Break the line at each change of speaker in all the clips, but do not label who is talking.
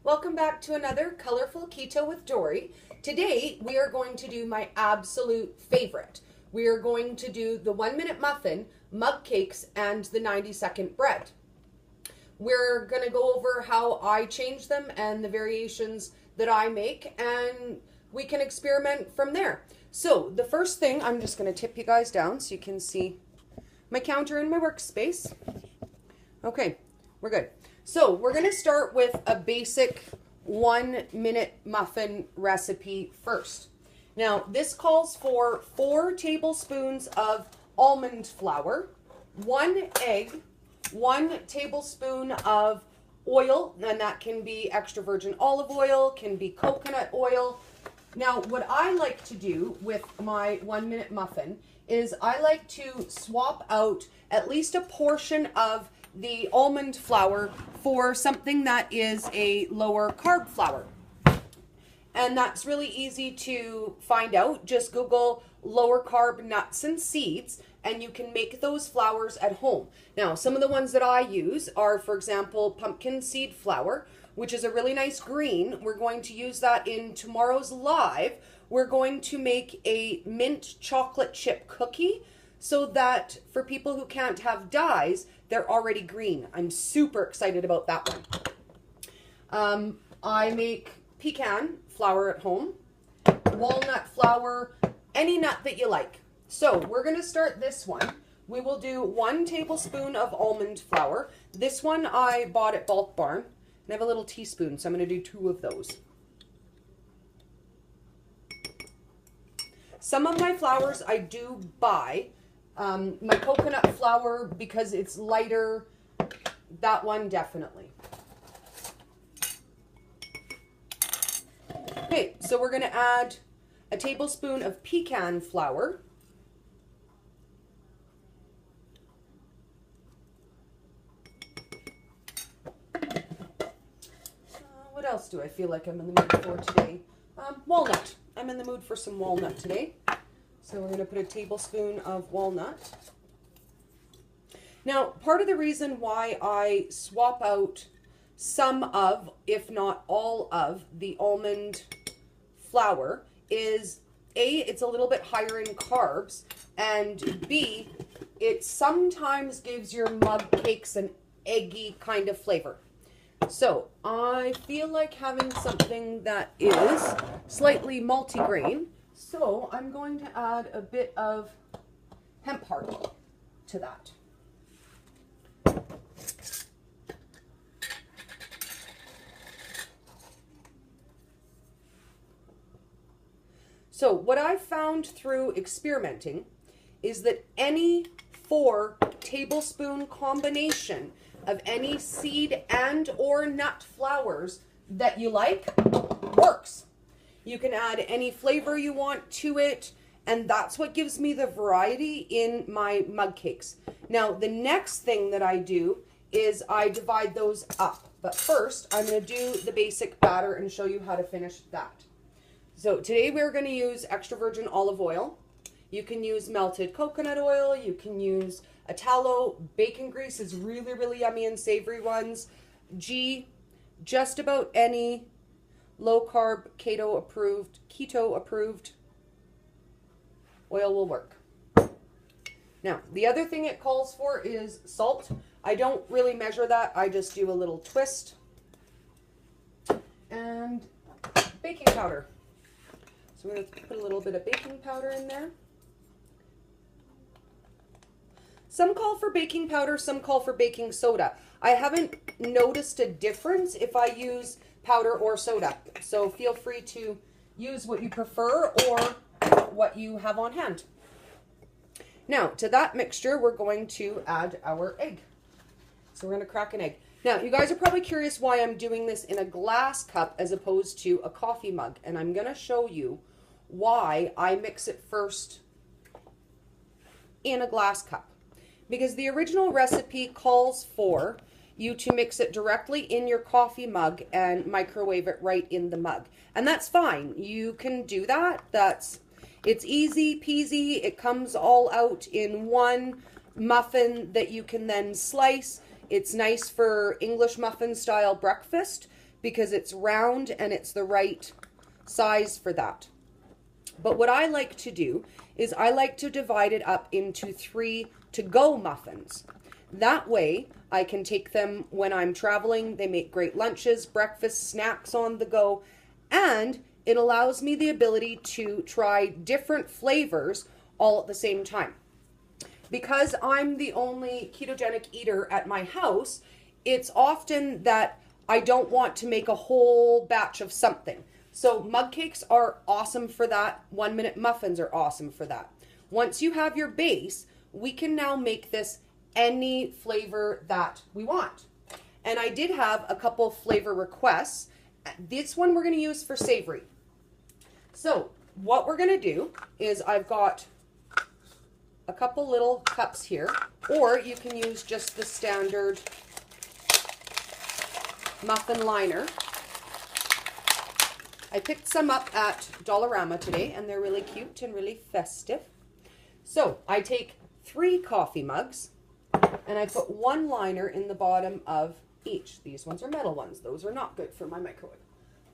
Welcome back to another Colorful Keto with Dory. Today we are going to do my absolute favorite. We are going to do the 1-minute muffin, mug cakes, and the 90-second bread. We're going to go over how I change them and the variations that I make, and we can experiment from there. So the first thing, I'm just going to tip you guys down so you can see my counter and my workspace. Okay, we're good. So we're going to start with a basic 1-minute muffin recipe first. Now this calls for 4 tablespoons of almond flour, 1 egg, 1 tablespoon of oil, and that can be extra virgin olive oil, can be coconut oil. Now what I like to do with my 1-minute muffin is I like to swap out at least a portion of the almond flour for something that is a lower carb flour. And that's really easy to find out. Just Google lower carb nuts and seeds and you can make those flours at home. Now, some of the ones that I use are, for example, pumpkin seed flour, which is a really nice green. We're going to use that in tomorrow's live. We're going to make a mint chocolate chip cookie so that for people who can't have dyes, they're already green. I'm super excited about that one. I make pecan flour at home, walnut flour, any nut that you like. So we're going to start this one. We will do 1 tablespoon of almond flour. This one I bought at Bulk Barn. And I have a little teaspoon, so I'm going to do 2 of those. Some of my flours I do buy. My coconut flour, because it's lighter, that one definitely. Okay, so we're going to add a tablespoon of pecan flour. What else do I feel like I'm in the mood for today? Walnut. I'm in the mood for some walnut today. So we're going to put a tablespoon of walnut. Now, part of the reason why I swap out some of, if not all of, the almond flour is A, it's a little bit higher in carbs, and B, it sometimes gives your mug cakes an eggy kind of flavor. So I feel like having something that is slightly multigrain. So I'm going to add a bit of hemp heart to that. So what I found through experimenting is that any 4 tablespoon combination of any seed and or nut flours that you like works. You can add any flavor you want to it, and that's what gives me the variety in my mug cakes. Now, the next thing that I do is I divide those up. But first, I'm going to do the basic batter and show you how to finish that. So today we're going to use extra virgin olive oil. You can use melted coconut oil. You can use a tallow. Bacon grease is really, really yummy and savory ones. Just about any low carb, keto approved oil will work. Now, the other thing it calls for is salt. I don't really measure that. I just do a little twist. And baking powder. So we're going to put a little bit of baking powder in there. Some call for baking powder, some call for baking soda. I haven't noticed a difference if I use powder or soda. So feel free to use what you prefer or what you have on hand. Now, to that mixture, we're going to add our egg. So we're going to crack an egg. Now, you guys are probably curious why I'm doing this in a glass cup as opposed to a coffee mug. And I'm going to show you why I mix it first in a glass cup. Because the original recipe calls for you to mix it directly in your coffee mug and microwave it right in the mug. And that's fine. You can do that. It's easy peasy. It comes all out in one muffin that you can then slice. It's nice for English muffin style breakfast because it's round and it's the right size for that. But what I like to do is I like to divide it up into 3 to-go muffins. That way I can take them when I'm traveling. They make great lunches, breakfast, snacks on the go, and it allows me the ability to try different flavors all at the same time. Because I'm the only ketogenic eater at my house, it's often that I don't want to make a whole batch of something. So mug cakes are awesome for that. 1-minute muffins are awesome for that. Once you have your base, we can now make this any flavor that we want. And I did have a couple flavor requests. This one we're going to use for savory. So what we're going to do is I've got a couple little cups here, or you can use just the standard muffin liner. I picked some up at Dollarama today, and they're really cute and really festive. So I take 3 coffee mugs, and I put 1 liner in the bottom of each. These ones are metal ones. Those are not good for my microwave.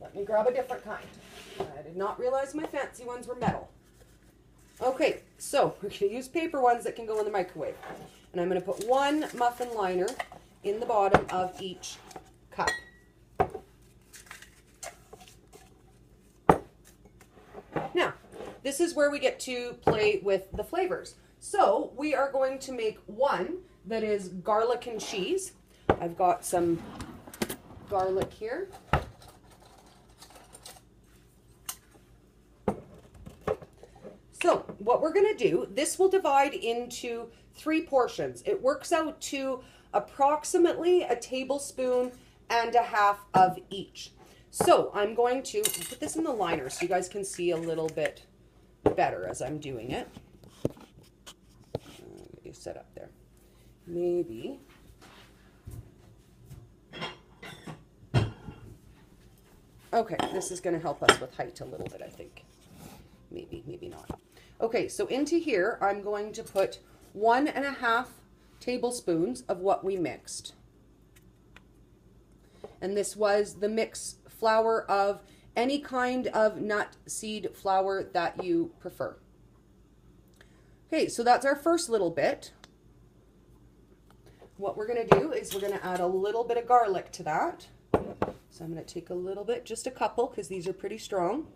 Let me grab a different kind. I did not realize my fancy ones were metal. Okay, so we're going to use paper ones that can go in the microwave. And I'm going to put 1 muffin liner in the bottom of each cup. Now, this is where we get to play with the flavors. So we are going to make one that is garlic and cheese. I've got some garlic here. So what we're going to do, this will divide into 3 portions. It works out to approximately a tablespoon and a half of each. So I'm going to put this in the liner so you guys can see a little bit better as I'm doing it. Get you set up there. Maybe. Okay, this is going to help us with height a little bit, I think. Maybe, maybe not. Okay, so into here, I'm going to put 1.5 tablespoons of what we mixed. And this was the mix flour of any kind of nut seed flour that you prefer. Okay, so that's our first little bit. What we're going to do is we're going to add a little bit of garlic to that. So I'm going to take a little bit, just a couple, because these are pretty strong.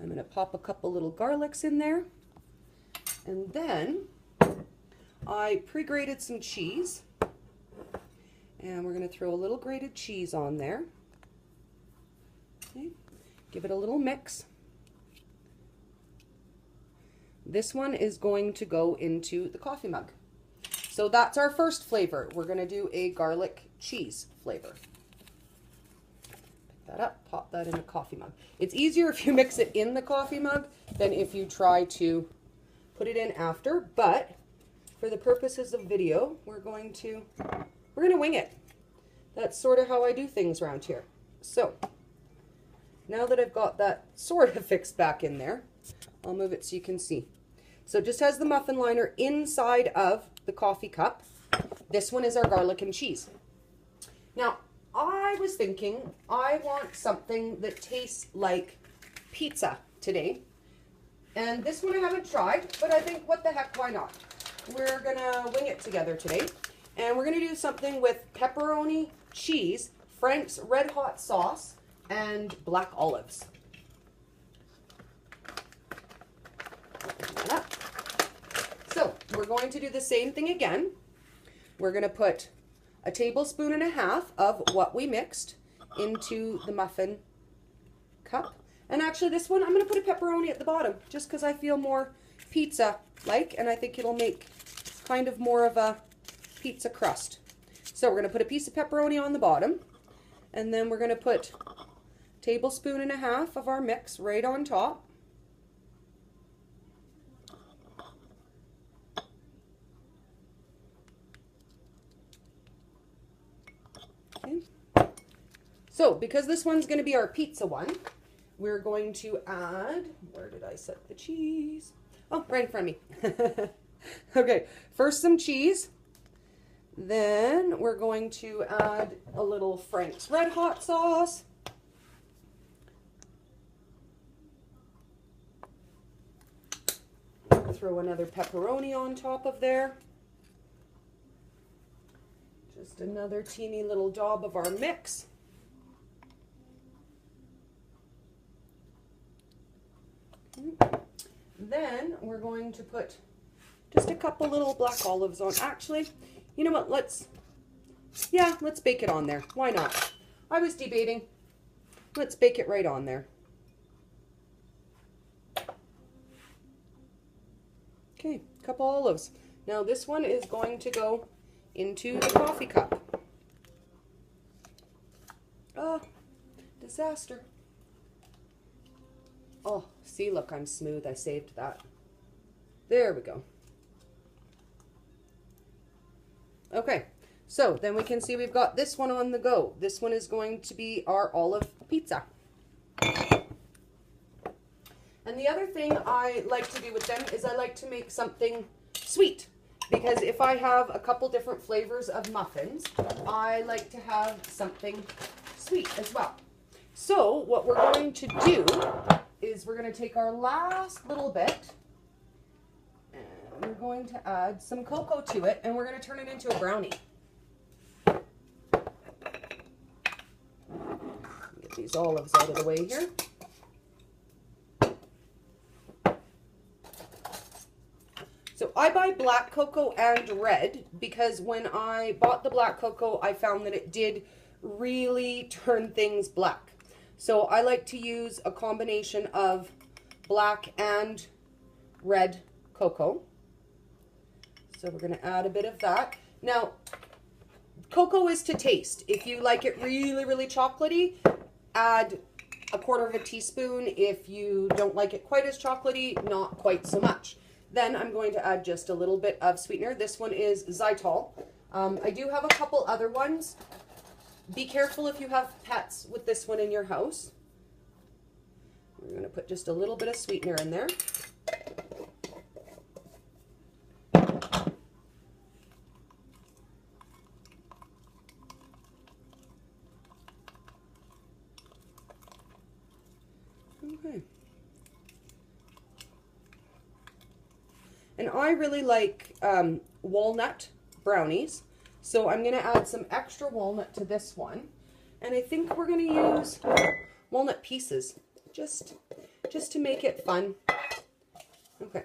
I'm going to pop a couple little garlics in there. And then I pre-grated some cheese. And we're going to throw a little grated cheese on there. Okay. Give it a little mix. This one is going to go into the coffee mug. So that's our first flavor. We're going to do a garlic cheese flavor. Pick that up, pop that in a coffee mug. It's easier if you mix it in the coffee mug than if you try to put it in after, but for the purposes of video, we're going to wing it. That's sort of how I do things around here. So now that I've got that sort of fixed back in there, I'll move it so you can see. So it just has the muffin liner inside of the coffee cup. This one is our garlic and cheese. Now, I was thinking I want something that tastes like pizza today. And this one I haven't tried, but I think, what the heck, why not? We're gonna wing it together today. And we're gonna do something with pepperoni, cheese, Frank's Red Hot sauce, and black olives. So we're going to do the same thing again. We're going to put 1.5 tablespoons of what we mixed into the muffin cup. And actually this one, I'm going to put a pepperoni at the bottom just because I feel more pizza-like, and I think it'll make kind of more of a pizza crust. So we're going to put a piece of pepperoni on the bottom, and then we're going to put 1.5 tablespoons of our mix right on top. Okay. So because this one's going to be our pizza one, we're going to add, where did I set the cheese? Oh, right in front of me. Okay, first some cheese. Then we're going to add a little Frank's Red Hot sauce. Throw another pepperoni on top of there. Just another teeny little daub of our mix. Then we're going to put just a couple little black olives on. Actually, you know what? Let's bake it on there. Why not? I was debating. Let's bake it right on there. Okay, a couple olives. Now this one is going to go into the coffee cup. Oh, disaster. Oh, see, look, I'm smooth. I saved that. There we go. Okay, so then we can see we've got this one on the go. This one is going to be our olive pizza. And the other thing I like to do with them is I like to make something sweet. Because if I have a couple different flavors of muffins, I like to have something sweet as well. So what we're going to do is we're going to take our last little bit and we're going to add some cocoa to it, and we're going to turn it into a brownie. Get these olives out of the way here. So I buy black cocoa and red because when I bought the black cocoa, I found that it did really turn things black. So I like to use a combination of black and red cocoa. So we're going to add a bit of that. Now, cocoa is to taste. If you like it really, really chocolatey, add a quarter of a teaspoon. If you don't like it quite as chocolatey, not quite so much. Then I'm going to add just a little bit of sweetener. This one is xylitol. I do have a couple other ones. Be careful if you have pets with this one in your house. We're going to put just a little bit of sweetener in there. Okay. And I really like walnut brownies, so I'm going to add some extra walnut to this one. And I think we're going to use walnut pieces, just to make it fun. Okay.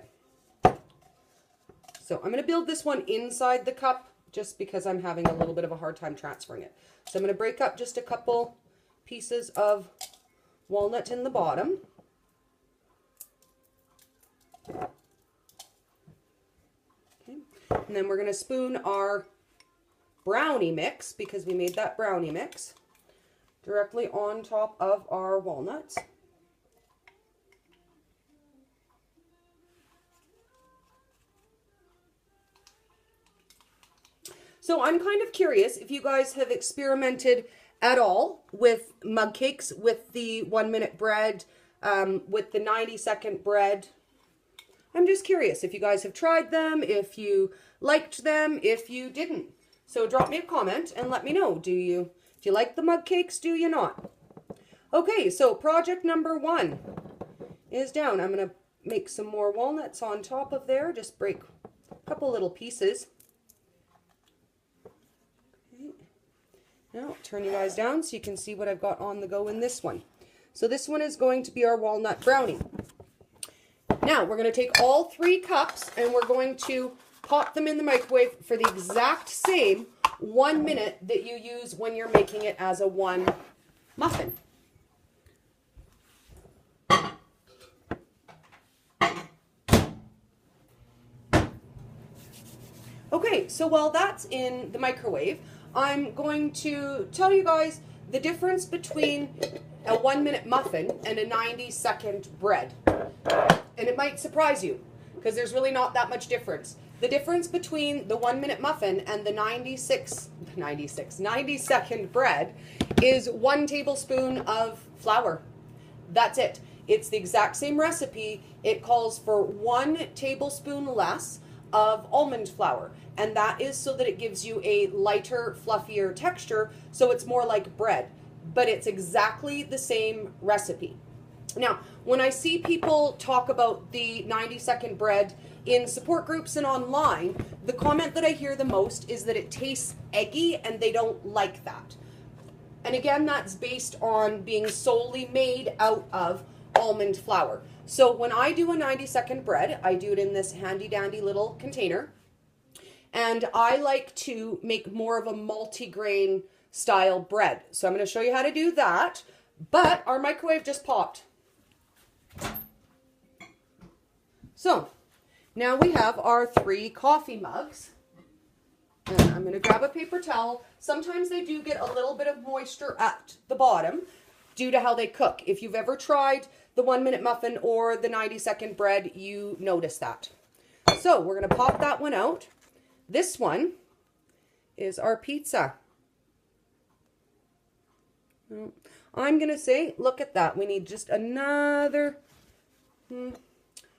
So I'm going to build this one inside the cup, just because I'm having a little bit of a hard time transferring it. So I'm going to break up just a couple pieces of walnut in the bottom. And then we're going to spoon our brownie mix, because we made that brownie mix, directly on top of our walnuts. So I'm kind of curious if you guys have experimented at all with mug cakes, with the 1-minute bread, with the 90-second bread. I'm just curious if you guys have tried them, if you liked them, if you didn't. So drop me a comment and let me know. Do you like the mug cakes? Do you not? Okay, so project number 1 is down. I'm going to make some more walnuts on top of there. Just break a couple little pieces. Okay. Now turn you guys down so you can see what I've got on the go in this one. So this one is going to be our walnut brownie. Now, we're going to take all 3 cups and we're going to pop them in the microwave for the exact same 1 minute that you use when you're making it as a 1 muffin. Okay, so while that's in the microwave, I'm going to tell you guys the difference between a 1-minute muffin and a 90-second bread. And it might surprise you, because there's really not that much difference. The difference between the 1-minute muffin and the 90-second bread is 1 tablespoon of flour. That's it. It's the exact same recipe. It calls for 1 tablespoon less of almond flour. And that is so that it gives you a lighter, fluffier texture, so it's more like bread. But it's exactly the same recipe. Now, when I see people talk about the 90-second bread in support groups and online, the comment that I hear the most is that it tastes eggy and they don't like that. And again, that's based on being solely made out of almond flour. So when I do a 90-second bread, I do it in this handy dandy little container. And I like to make more of a multigrain style bread. So I'm going to show you how to do that. But our microwave just popped. So now we have our 3 coffee mugs. And I'm going to grab a paper towel. Sometimes they do get a little bit of moisture at the bottom due to how they cook. If you've ever tried the 1-minute muffin or the 90-second bread, you notice that. So we're going to pop that one out. This one is our pizza. I'm going to say, look at that. We need just another, I'm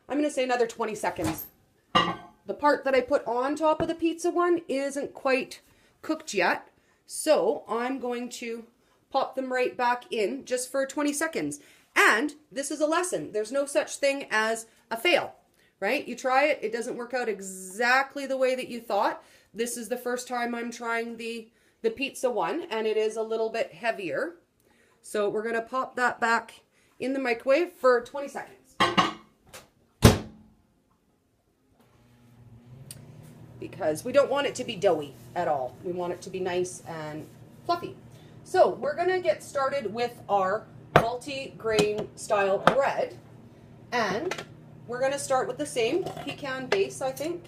going to say another 20 seconds. The part that I put on top of the pizza one isn't quite cooked yet. So I'm going to pop them right back in just for 20 seconds. And this is a lesson. There's no such thing as a fail, right? You try it, it doesn't work out exactly the way that you thought. This is the first time I'm trying the pizza one, and it is a little bit heavier. So we're going to pop that back in the microwave for 20 seconds. Because we don't want it to be doughy at all. We want it to be nice and fluffy. So we're going to get started with our multi-grain style bread. And we're going to start with the same pecan base, I think.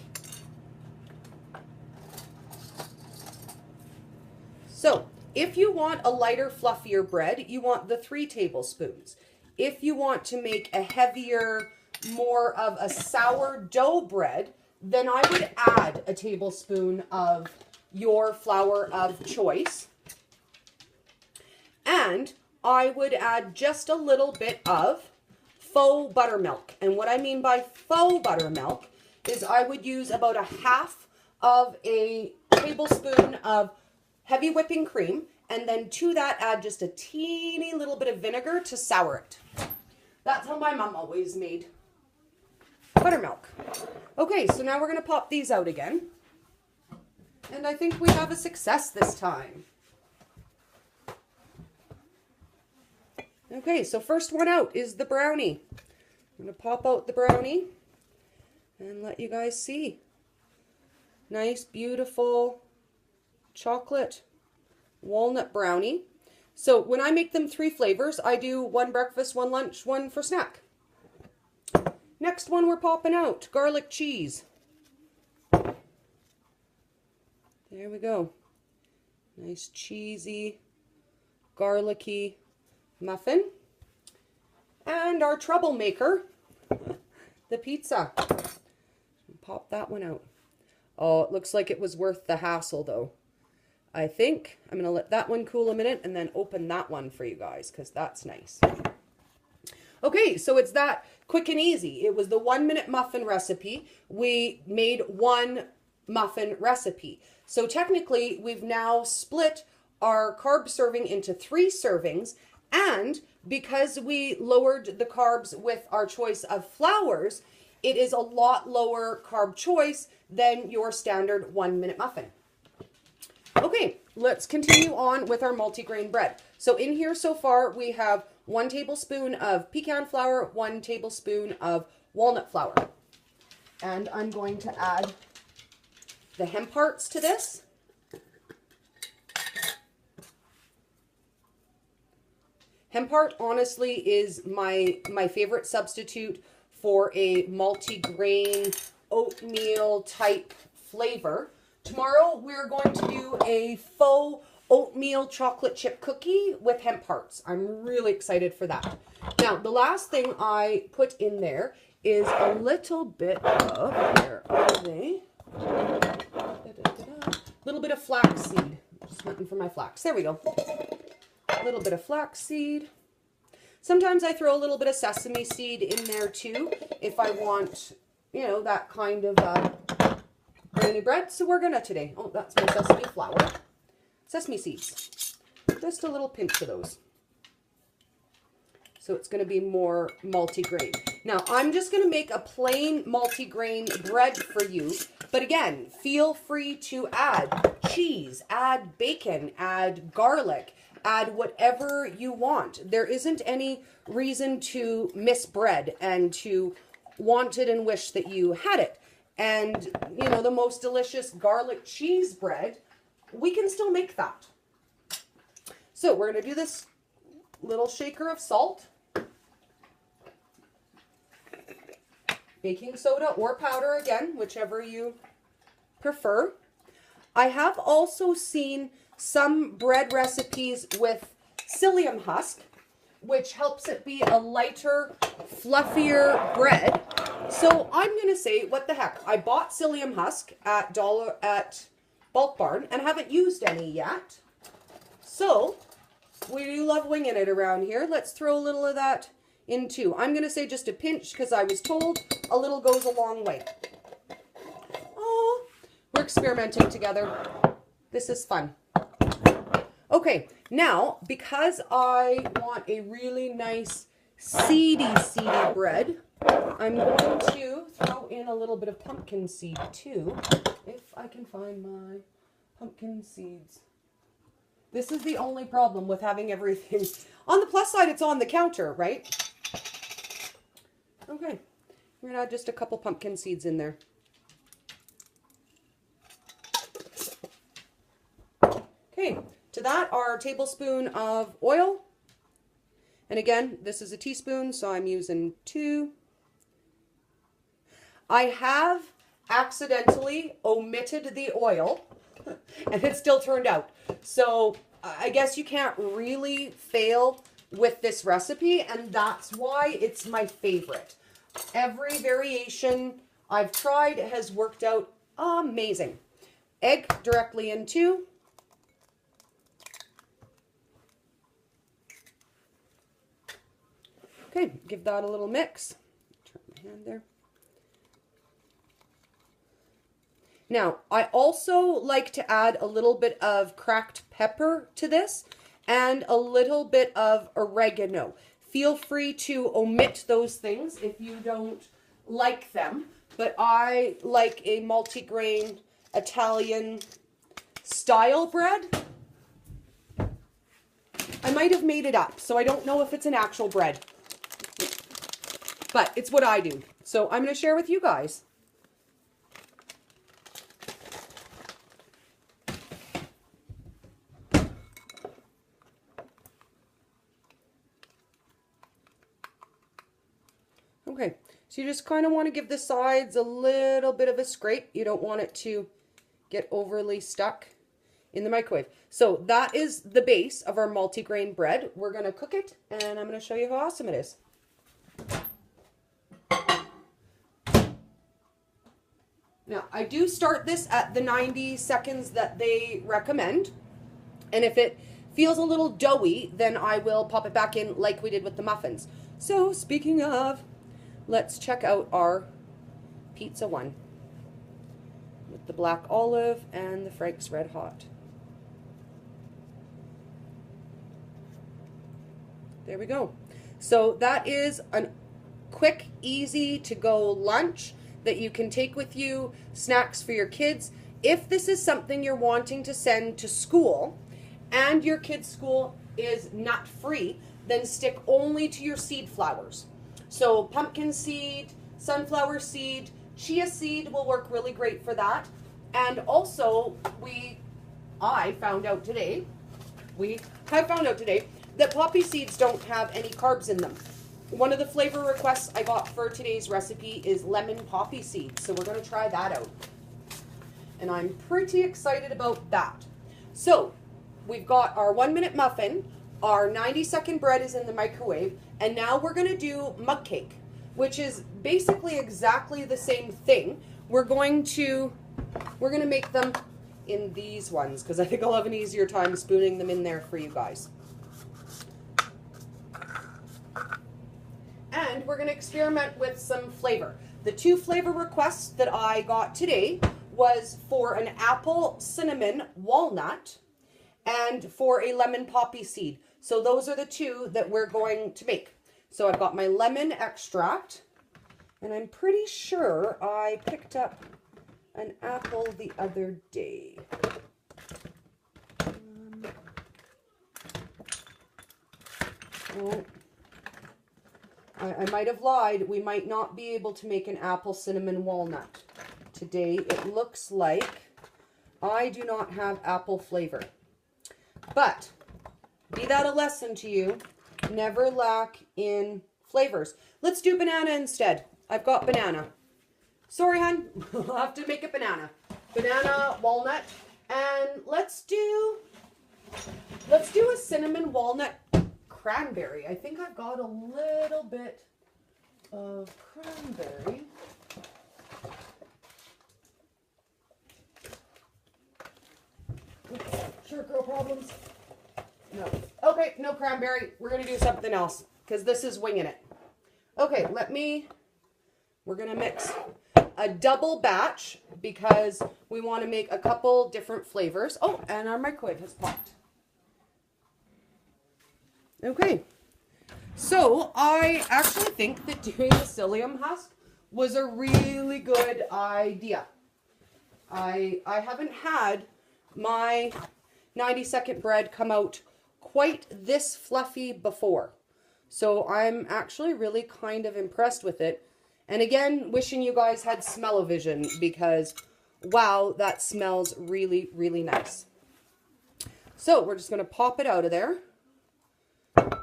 So if you want a lighter, fluffier bread, you want the 3 tablespoons. If you want to make a heavier, more of a sourdough bread, then I would add a tablespoon of your flour of choice. And I would add just a little bit of faux buttermilk. And what I mean by faux buttermilk is I would use about a half of a tablespoon of heavy whipping cream, and then to that add just a teeny little bit of vinegar to sour it. That's how my mom always made buttermilk. Okay, so now we're going to pop these out again. And I think we have a success this time. Okay, so first one out is the brownie. I'm going to pop out the brownie and let you guys see. Nice, beautiful chocolate walnut brownie. So when I make them 3 flavors, I do 1 breakfast, 1 lunch, 1 for snack. Next one we're popping out, garlic cheese. There we go. Nice cheesy, garlicky muffin. And our troublemaker, the pizza. Pop that one out. Oh, it looks like it was worth the hassle though. I think I'm going to let that one cool a minute and then open that one for you guys because that's nice. Okay, so it's that quick and easy. It was the 1-minute muffin recipe. We made 1 muffin recipe. So technically, we've now split our carb serving into 3 servings. And because we lowered the carbs with our choice of flours, it is a lot lower carb choice than your standard 1-minute muffin. Okay, let's continue on with our multigrain bread. So in here so far, we have 1 tablespoon of pecan flour, 1 tablespoon of walnut flour. And I'm going to add the hemp hearts to this. Hemp heart honestly is my favorite substitute for a multi-grain oatmeal type flavor. Tomorrow we're going to do a faux oatmeal chocolate chip cookie with hemp hearts. I'm really excited for that. Now, the last thing I put in there is a little bit of, where are they? Little bit of flaxseed. Just hunting for my flax. There we go. A little bit of flaxseed. Sometimes I throw a little bit of sesame seed in there too, if I want, you know, that kind of any bread, so we're gonna today. Oh, that's my sesame flour. Sesame seeds. Just a little pinch of those. So it's going to be more multigrain. Now, I'm just going to make a plain multigrain bread for you. But again, feel free to add cheese, add bacon, add garlic, add whatever you want. There isn't any reason to miss bread and to want it and wish that you had it. And, you know, the most delicious garlic cheese bread, we can still make that. So we're going to do this little shaker of salt, baking soda or powder, again, whichever you prefer. I have also seen some bread recipes with psyllium husk, which helps it be a lighter, fluffier bread. So I'm going to say, what the heck? I bought psyllium husk at Bulk Barn and haven't used any yet. So we do love winging it around here. Let's throw a little of that in too. I'm going to say just a pinch because I was told a little goes a long way. Oh, we're experimenting together. This is fun. Okay, now because I want a really nice seedy bread, I'm going to throw in a little bit of pumpkin seed too, if I can find my pumpkin seeds. This is the only problem with having everything. On the plus side, it's on the counter, right? Okay, we're going to add just a couple pumpkin seeds in there. Okay, to that, our tablespoon of oil. And again, this is a teaspoon, so I'm using 2. I have accidentally omitted the oil, and it still turned out. So I guess you can't really fail with this recipe, and that's why it's my favorite. Every variation I've tried has worked out amazing. Egg directly in too. Okay, give that a little mix. Turn my hand there. Now, I also like to add a little bit of cracked pepper to this and a little bit of oregano. Feel free to omit those things if you don't like them, but I like a multigrain Italian style bread. I might have made it up, so I don't know if it's an actual bread, but it's what I do. So I'm going to share with you guys. Okay, so you just kind of want to give the sides a little bit of a scrape. You don't want it to get overly stuck in the microwave. So that is the base of our multigrain bread. We're going to cook it, and I'm going to show you how awesome it is. Now, I do start this at the 90 seconds that they recommend, and if it feels a little doughy, then I will pop it back in like we did with the muffins. So, speaking of, let's check out our pizza one with the black olive and the Frank's Red Hot. There we go. So that is a quick, easy to go lunch that you can take with you, snacks for your kids. If this is something you're wanting to send to school and your kid's school is nut free, then stick only to your seed flours. So pumpkin seed, sunflower seed, chia seed will work really great for that. And also I found out today that poppy seeds don't have any carbs in them. One of the flavor requests I got for today's recipe is lemon poppy seeds, so we're going to try that out. And I'm pretty excited about that. So we've got our 1-minute muffin, our 90-second bread is in the microwave, and now we're going to do mug cake, which is basically exactly the same thing. We're going to make them in these ones because I think I'll have an easier time spooning them in there for you guys. And we're going to experiment with some flavor. The 2 flavor requests that I got today was for an apple cinnamon walnut and for a lemon poppy seed. So those are the two that we're going to make. So I've got my lemon extract, and I'm pretty sure I picked up an apple the other day. Oh, I might have lied. We might not be able to make an apple cinnamon walnut today. It looks like I do not have apple flavor. But be that a lesson to you, never lack in flavors. Let's do banana instead. I've got banana. Sorry, hon. I'll have to make a banana. Banana, walnut, and let's do a cinnamon walnut cranberry. I think I've got a little bit of cranberry. Oops, sure, girl problems. No. Okay, no cranberry. We're going to do something else because this is winging it. Okay, we're going to mix a double batch because we want to make a couple different flavors. Oh, and our microwave has popped. Okay, so I actually think that doing the psyllium husk was a really good idea. I haven't had my 90-second bread come out quite this fluffy before. So I'm actually really kind of impressed with it. And again, wishing you guys had smell-o-vision because, wow, that smells really, really nice. So we're just going to pop it out of there. And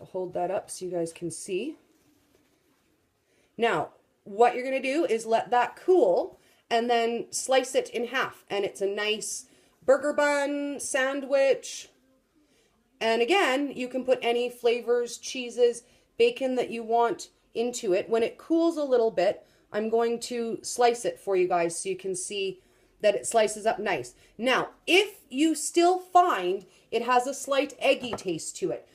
I'll hold that up so you guys can see. Now, what you're going to do is let that cool and then slice it in half. And it's a nice burger bun sandwich. And again, you can put any flavors, cheeses, bacon that you want into it. When it cools a little bit, I'm going to slice it for you guys so you can see that it slices up nice. Now, if you still find it has a slight eggy taste to it,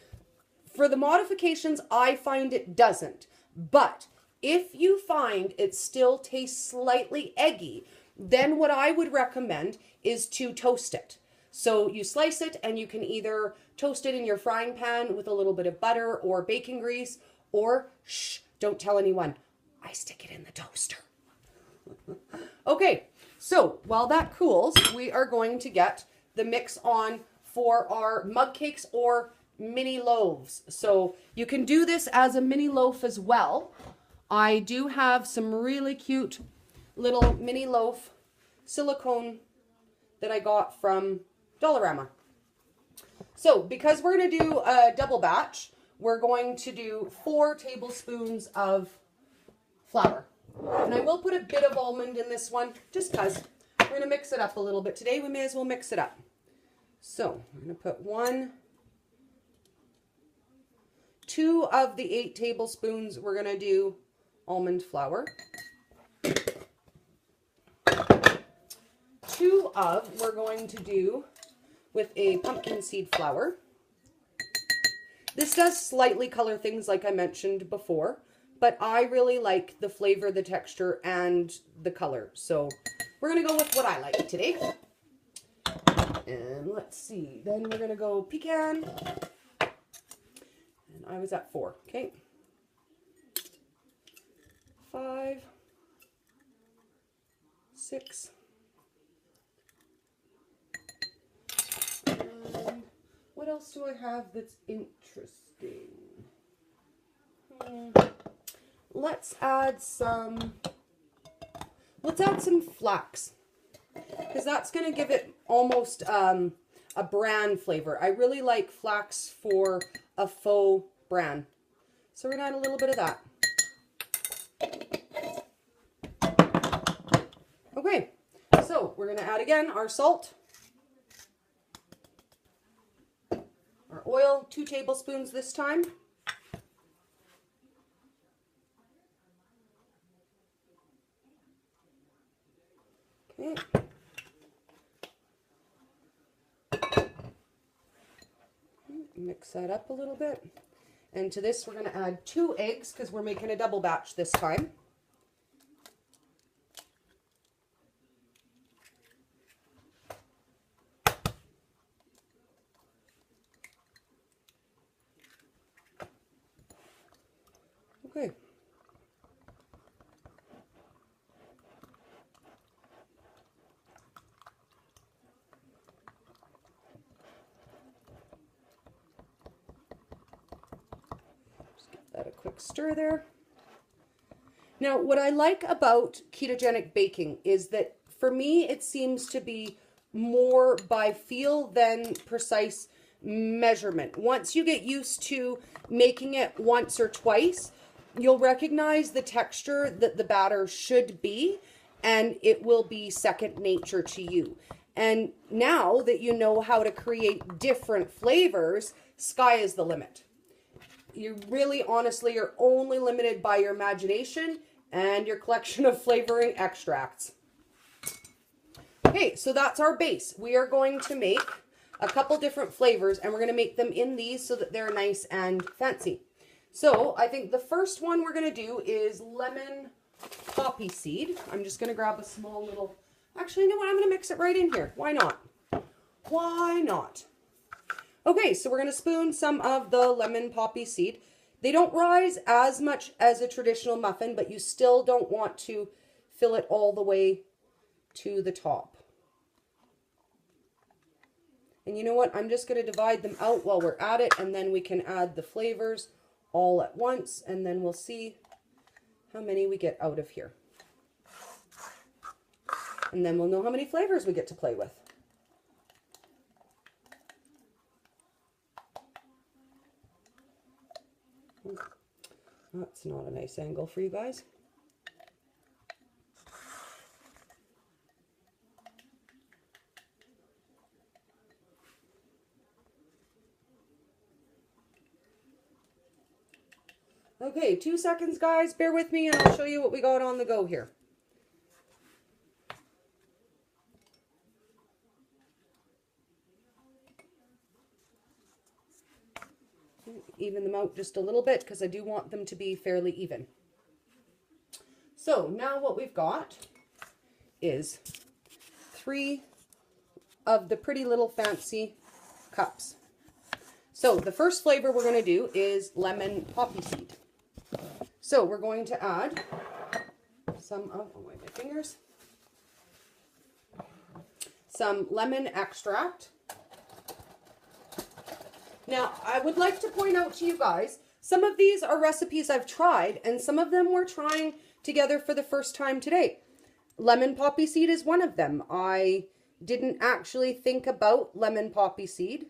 for the modifications, I find it doesn't. But if you find it still tastes slightly eggy, then what I would recommend is to toast it. So you slice it and you can either toast it in your frying pan with a little bit of butter or bacon grease, or shh, don't tell anyone, I stick it in the toaster. Okay, so while that cools, we are going to get the mix on for our mug cakes or mini loaves. So you can do this as a mini loaf as well. I do have some really cute little mini loaf silicone that I got from Dollarama. So because we're going to do a double batch, we're going to do 4 tablespoons of flour. And I will put a bit of almond in this one just because we're going to mix it up a little bit today. We may as well mix it up. So I'm going to put 2 of the 8 tablespoons we're going to do almond flour. 2 of we're going to do with a pumpkin seed flour. This does slightly color things like I mentioned before, but I really like the flavor, the texture, and the color. So we're going to go with what I like today. And let's see, then we're going to go pecan. And I was at 4, okay. 5, 6, and what else do I have that's interesting? Let's add some flax, because that's going to give it almost a bran flavor. I really like flax for a faux bran. So we're going to add a little bit of that. Okay, so we're going to add again our salt, our oil, 2 tablespoons this time. Okay. Mix that up a little bit. And to this, we're going to add 2 eggs because we're making a double batch this time. Okay. Just give that a quick stir there. Now, what I like about ketogenic baking is that for me, it seems to be more by feel than precise measurement. Once you get used to making it once or twice, you'll recognize the texture that the batter should be, and it will be second nature to you. And now that you know how to create different flavors, sky is the limit. You really, honestly, are only limited by your imagination and your collection of flavoring extracts. Okay, so that's our base. We are going to make a couple different flavors, and we're going to make them in these so that they're nice and fancy. So I think the first one we're going to do is lemon poppy seed. I'm just going to grab a small little, actually, you know what? I'm going to mix it right in here. Why not? Why not? Okay, so we're going to spoon some of the lemon poppy seed. They don't rise as much as a traditional muffin, but you still don't want to fill it all the way to the top. And you know what? I'm just going to divide them out while we're at it, and then we can add the flavors all at once, and then we'll see how many we get out of here. And then we'll know how many flavors we get to play with. That's not a nice angle for you guys. Okay, 2 seconds, guys. Bear with me and I'll show you what we got on the go here. Even them out just a little bit because I do want them to be fairly even. So now what we've got is 3 of the pretty little fancy cups. So the first flavor we're going to do is lemon poppy seed. So we're going to add some of, oh, my fingers, some lemon extract. Now, I would like to point out to you guys, some of these are recipes I've tried, and some of them we're trying together for the first time today. Lemon poppy seed is one of them. I didn't actually think about lemon poppy seed,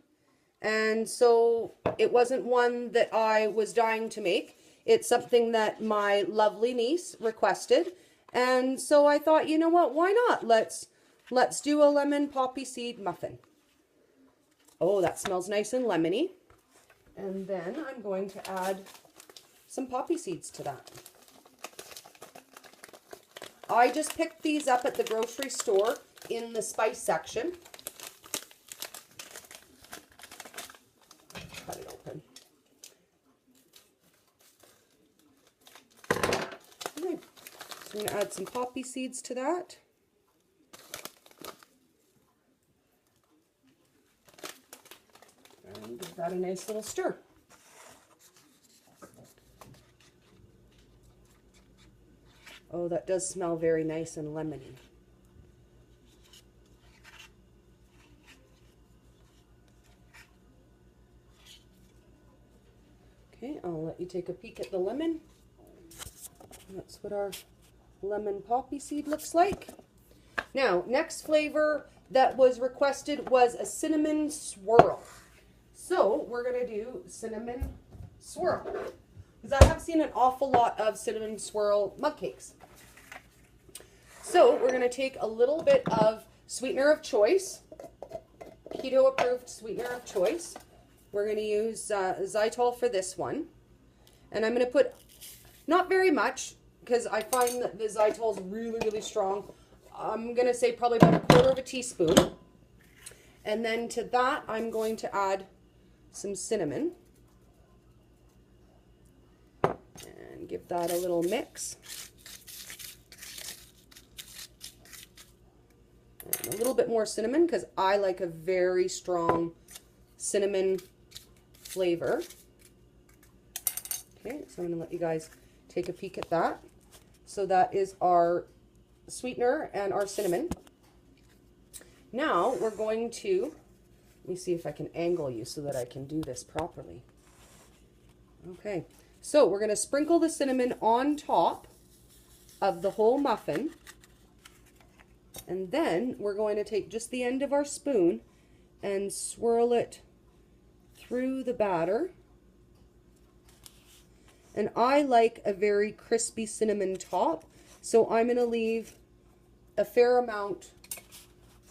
and so it wasn't one that I was dying to make. It's something that my lovely niece requested, and so I thought, you know what, why not? Let's do a lemon poppy seed muffin. Oh, that smells nice and lemony. And then I'm going to add some poppy seeds to that. I just picked these up at the grocery store in the spice section. Cut it open. Okay. So I'm going to add some poppy seeds to that. Give that a nice little stir. Oh, that does smell very nice and lemony. Okay, I'll let you take a peek at the lemon. That's what our lemon poppy seed looks like. Now, next flavor that was requested was a cinnamon swirl. So we're going to do cinnamon swirl, because I have seen an awful lot of cinnamon swirl mug cakes. So we're going to take a little bit of sweetener of choice, keto approved sweetener of choice. We're going to use xylitol for this one. And I'm going to put not very much, because I find that the xylitol is really, really strong. I'm going to say probably about 1/4 teaspoon. And then to that, I'm going to add some cinnamon and give that a little mix. And a little bit more cinnamon because I like a very strong cinnamon flavor. Okay, so I'm going to let you guys take a peek at that. So that is our sweetener and our cinnamon. Now we're going to, let me see if I can angle you so that I can do this properly. Okay, so we're going to sprinkle the cinnamon on top of the whole muffin. And then we're going to take just the end of our spoon and swirl it through the batter. And I like a very crispy cinnamon top, so I'm going to leave a fair amount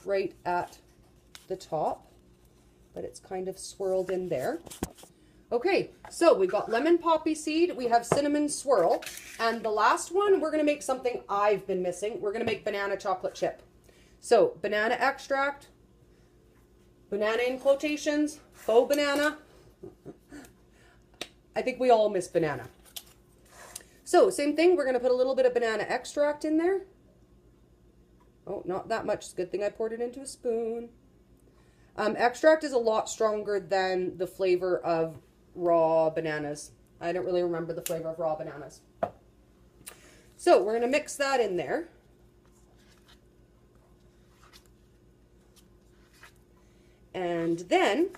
right at the top, but it's kind of swirled in there. Okay, so we've got lemon poppy seed, we have cinnamon swirl, and the last one, we're going to make something I've been missing. We're going to make banana chocolate chip. So banana extract, banana in quotations, faux banana. I think we all miss banana. So same thing, we're going to put a little bit of banana extract in there. Oh, not that much. It's a good thing I poured it into a spoon. Extract is a lot stronger than the flavor of raw bananas. I don't really remember the flavor of raw bananas. So we're going to mix that in there. And then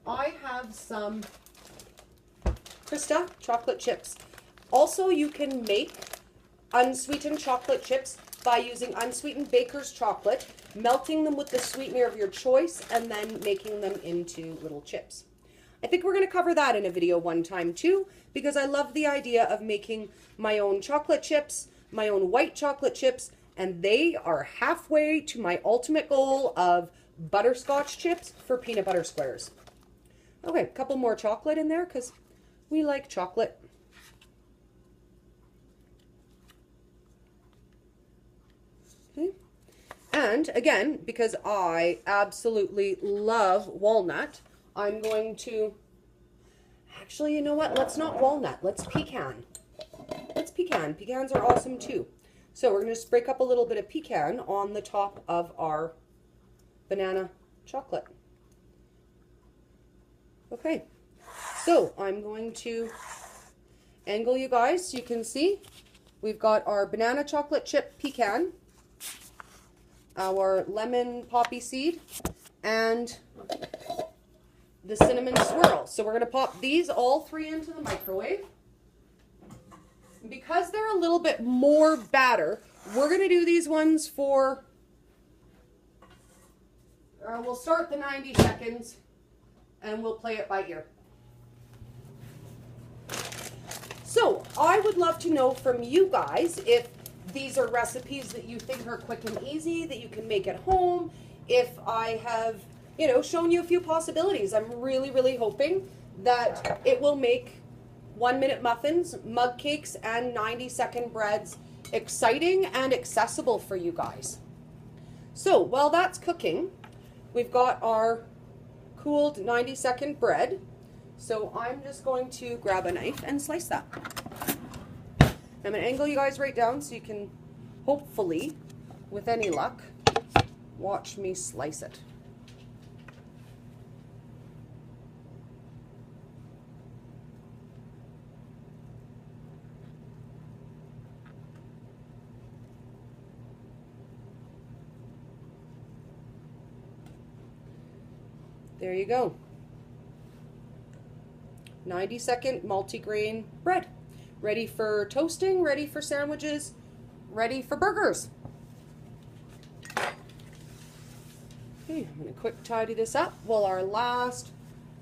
I have some Krista chocolate chips. Also, you can make unsweetened chocolate chips by using unsweetened baker's chocolate, melting them with the sweetener of your choice, and then making them into little chips. I think we're going to cover that in a video one time too, because I love the idea of making my own chocolate chips, my own white chocolate chips, and they are halfway to my ultimate goal of butterscotch chips for peanut butter squares. Okay, a couple more chocolate in there because we like chocolate. Okay. And again, because I absolutely love walnut, I'm going to, actually, you know what? Let's not walnut. Let's pecan. Let's pecan. Pecans are awesome too. So we're going to just break up a little bit of pecan on the top of our banana chocolate. Okay. So I'm going to angle you guys so you can see. We've got our banana chocolate chip pecan, our lemon poppy seed, and the cinnamon swirl. So we're going to pop these all three into the microwave. Because they're a little bit more batter, we're going to do these ones for, we'll start the 90 seconds and we'll play it by ear. So I would love to know from you guys if these are recipes that you think are quick and easy, that you can make at home. If I have, you know, shown you a few possibilities, I'm really, really hoping that it will make 1-minute muffins, mug cakes, and 90-second breads exciting and accessible for you guys. So while that's cooking, we've got our cooled 90-second bread. So I'm just going to grab a knife and slice that. I'm going to angle you guys right down so you can, hopefully, with any luck, watch me slice it. There you go. 90-second multigrain bread. Ready for toasting, ready for sandwiches, ready for burgers. Okay, I'm going to quick tidy this up while our last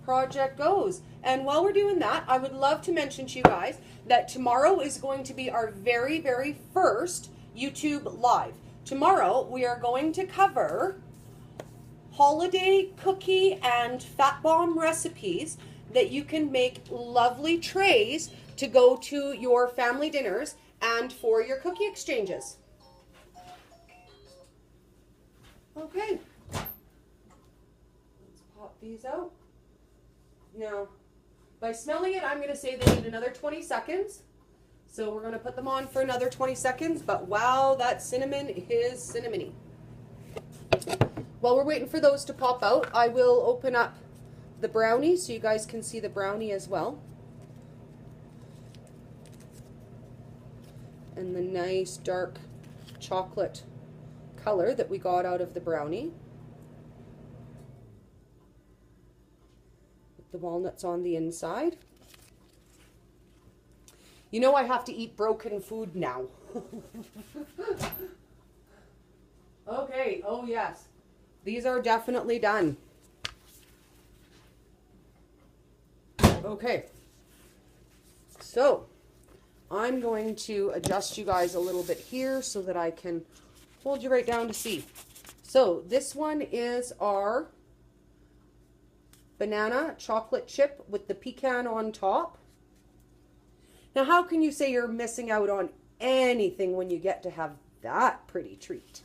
project goes. And while we're doing that, I would love to mention to you guys that tomorrow is going to be our very, very first YouTube Live. Tomorrow we are going to cover holiday cookie and fat bomb recipes that you can make lovely trays to go to your family dinners and for your cookie exchanges. Okay, let's pop these out. Now, by smelling it, I'm going to say they need another 20 seconds. So we're going to put them on for another 20 seconds, but wow, that cinnamon is cinnamony. While we're waiting for those to pop out, I will open up the brownie so you guys can see the brownie as well. and the nice dark chocolate color that we got out of the brownie. With the walnuts on the inside. You know I have to eat broken food now. Okay, oh yes. These are definitely done. Okay. So, I'm going to adjust you guys a little bit here so that I can hold you right down to see. So, this one is our banana chocolate chip with the pecan on top. Now, how can you say you're missing out on anything when you get to have that pretty treat?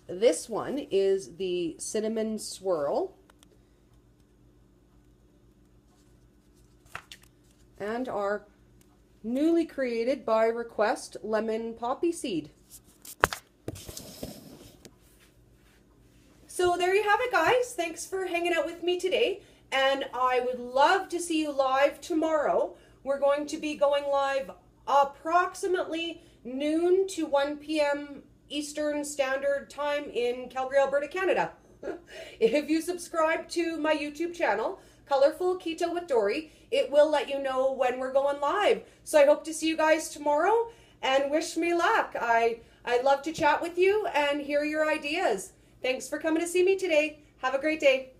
This one is the cinnamon swirl. And our newly created by request lemon poppy seed. So there you have it, guys. Thanks for hanging out with me today. And I would love to see you live tomorrow. We're going to be going live approximately noon to 1 p.m. Eastern Standard Time in Calgary, Alberta, Canada. If you subscribe to my YouTube channel, Colorful Keto with Dory, it will let you know when we're going live. So I hope to see you guys tomorrow and wish me luck. I'd love to chat with you and hear your ideas. Thanks for coming to see me today. Have a great day.